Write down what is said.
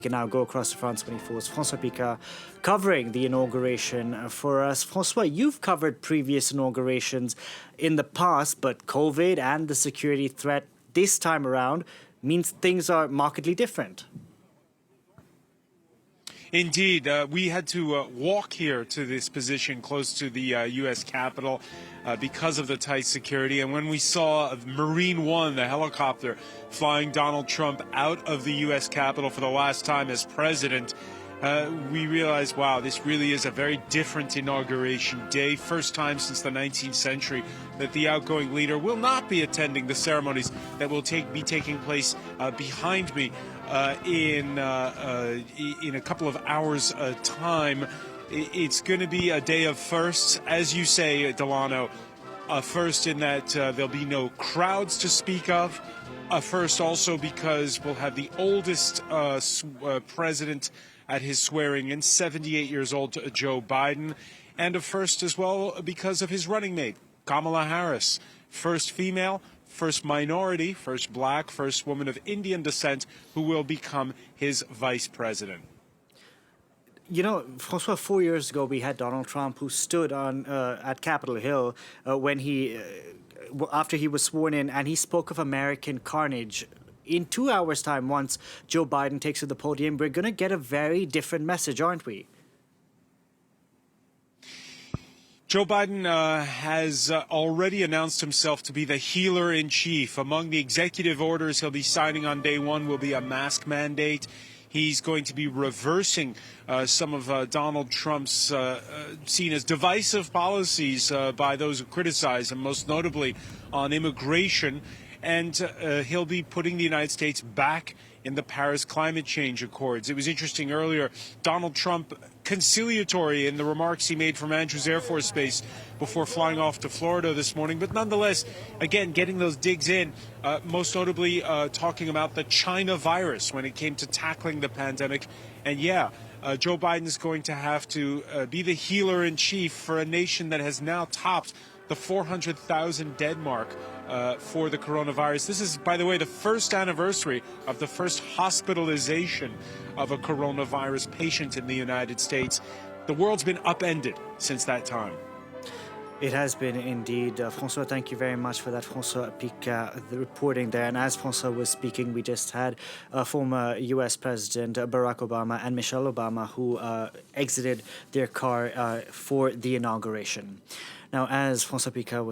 can now go across to France 24's François Picard covering the inauguration for us. François, you've covered previous inaugurations in the past, but COVID and the security threat this time around means things are markedly different. Indeed, we had to walk here to this position close to the U.S. Capitol because of the tight security. And when we saw Marine One, the helicopter, flying Donald Trump out of the U.S. Capitol for the last time as president, we realized, wow, this really is a very different inauguration day. First time since the 19th century that the outgoing leader will not be attending the ceremonies that will be taking place behind me in a couple of hours' time. It's going to be a day of firsts, as you say, Delano. A first in that there'll be no crowds to speak of. A first also because we'll have the oldest president at his swearing-in, 78 years old, Joe Biden. And a first as well because of his running mate, Kamala Harris. First female, first minority, first black, first woman of Indian descent who will become his vice president. You know, François, 4 years ago we had Donald Trump who stood on at Capitol Hill after he was sworn in, and he spoke of American carnage. In 2 hours' time, once Joe Biden takes to the podium, we're going to get a very different message, aren't we? Joe Biden has already announced himself to be the healer-in-chief. Among the executive orders he'll be signing on day one will be a mask mandate. He's going to be reversing some of Donald Trump's seen as divisive policies by those who criticize him, most notably on immigration. And he'll be putting the United States back in the Paris Climate Change Accords. It was interesting earlier, Donald Trump conciliatory in the remarks he made from Andrews Air Force Base before flying off to Florida this morning. But nonetheless, again, getting those digs in, most notably talking about the China virus when it came to tackling the pandemic. And yeah, Joe Biden's going to have to be the healer-in-chief for a nation that has now topped the 400,000 dead mark for the coronavirus. This is, by the way, the first anniversary of the first hospitalization of a coronavirus patient in the United States. The world's been upended since that time. It has been indeed. François, thank you very much for that. François Picard, the reporting there. And as François was speaking, we just had former U.S. President Barack Obama and Michelle Obama who exited their car for the inauguration. Now, as François Picard was